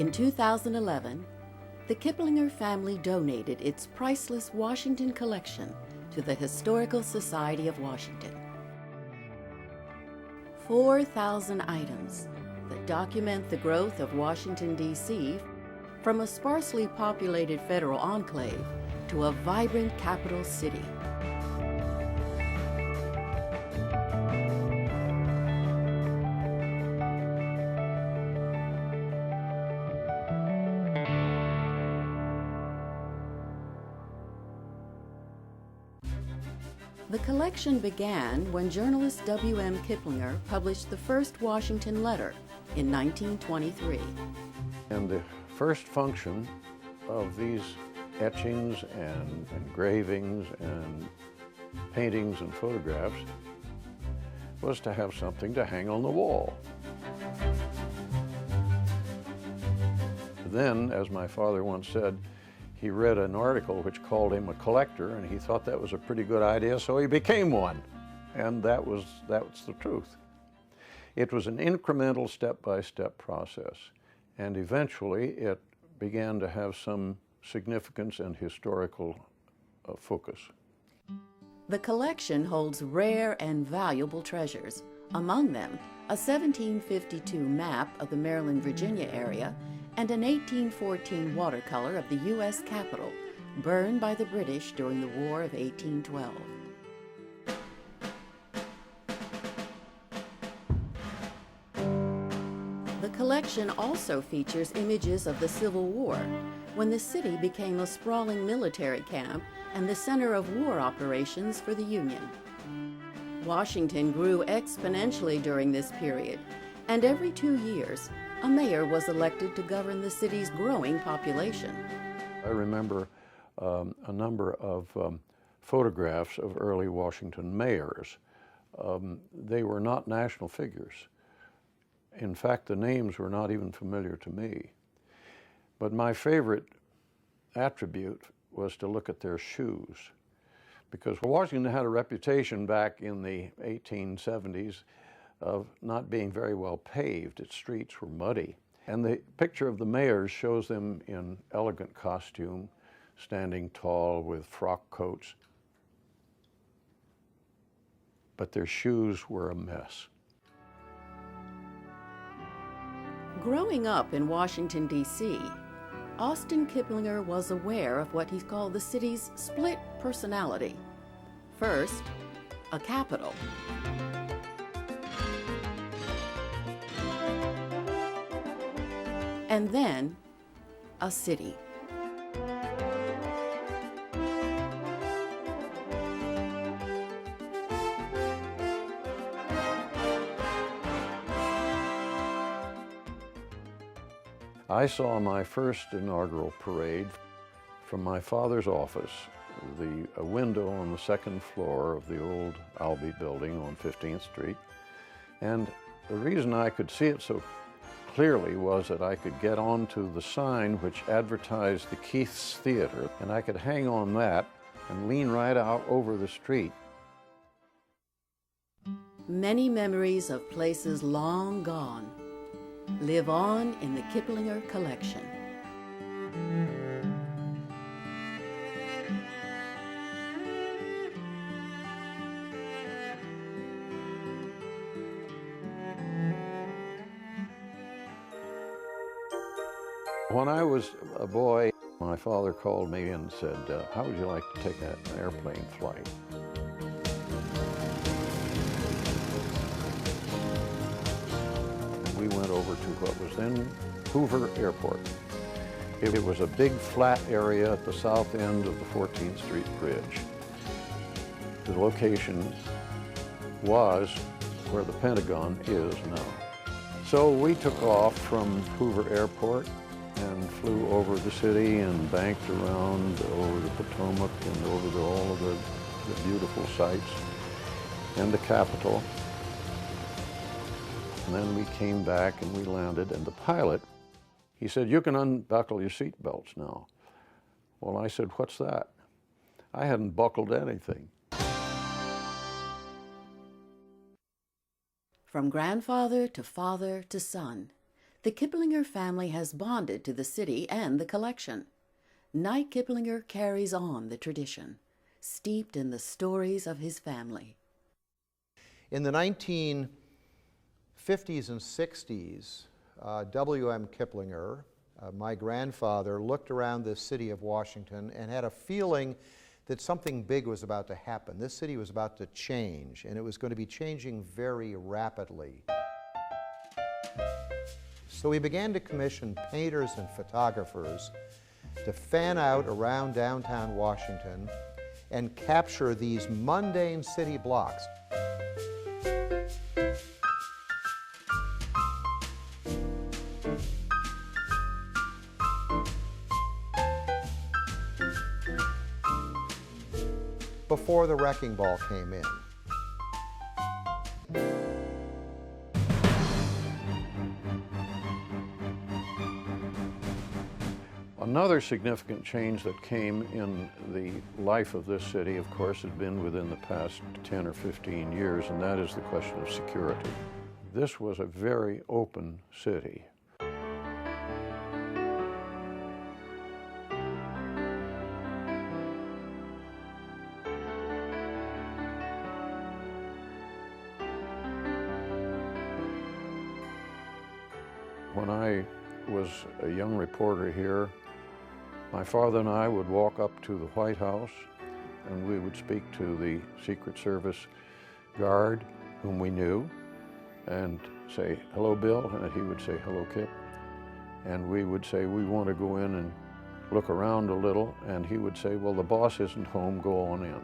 In 2011, the Kiplinger family donated its priceless Washington collection to the Historical Society of Washington. 4,000 items that document the growth of Washington, D.C. from a sparsely populated federal enclave to a vibrant capital city. The collection began when journalist W.M. Kiplinger published the first Washington letter in 1923. And the first function of these etchings and engravings and paintings and photographs was to have something to hang on the wall. Then, as my father once said, he read an article which called him a collector, and he thought that was a pretty good idea, so he became one. And that's the truth. It was an incremental, step-by-step process, and eventually it began to have some significance and historical focus. The collection holds rare and valuable treasures, among them a 1752 map of the Maryland-Virginia area and an 1814 watercolor of the U.S. Capitol, burned by the British during the War of 1812. The collection also features images of the Civil War, when the city became a sprawling military camp and the center of war operations for the Union. Washington grew exponentially during this period, and every 2 years, a mayor was elected to govern the city's growing population. I remember a number of photographs of early Washington mayors. They were not national figures. In fact, the names were not even familiar to me. But my favorite attribute was to look at their shoes, because Washington had a reputation back in the 1870s of not being very well paved. Its streets were muddy. And the picture of the mayors shows them in elegant costume, standing tall with frock coats. But their shoes were a mess. Growing up in Washington, D.C., Austin Kiplinger was aware of what he called the city's split personality. First, a capital. And then, a city. I saw my first inaugural parade from my father's office, a window on the second floor of the old Albee building on 15th Street. And the reason I could see it so clearly was that I could get onto the sign which advertised the Keith's Theater, and I could hang on that and lean right out over the street. Many memories of places long gone live on in the Kiplinger collection. When I was a boy, my father called me and said, how would you like to take an airplane flight? We went over to what was then Hoover Airport. It was a big flat area at the south end of the 14th Street Bridge. The location was where the Pentagon is now. So we took off from Hoover Airport and flew over the city and banked around over the Potomac and over all of the beautiful sights and the Capitol. And then we came back and we landed, and the pilot, he said, "You can unbuckle your seat belts now." Well, I said, "What's that?" I hadn't buckled anything. From grandfather to father to son, The Kiplinger family has bonded to the city and the collection. Knight Kiplinger carries on the tradition, steeped in the stories of his family. In the 1950s and 60s, W.M. Kiplinger, my grandfather, looked around the city of Washington and had a feeling that something big was about to happen. This city was about to change, and it was going to be changing very rapidly. So he began to commission painters and photographers to fan out around downtown Washington and capture these mundane city blocks. Before the wrecking ball came in. Another significant change that came in the life of this city, of course, had been within the past 10 or 15 years, and that is the question of security. This was a very open city. When I was a young reporter here, my father and I would walk up to the White House and we would speak to the Secret Service guard whom we knew and say, "Hello, Bill," and he would say, "Hello, Kip." And we would say, "We want to go in and look around a little," and he would say, "Well, the boss isn't home, go on in."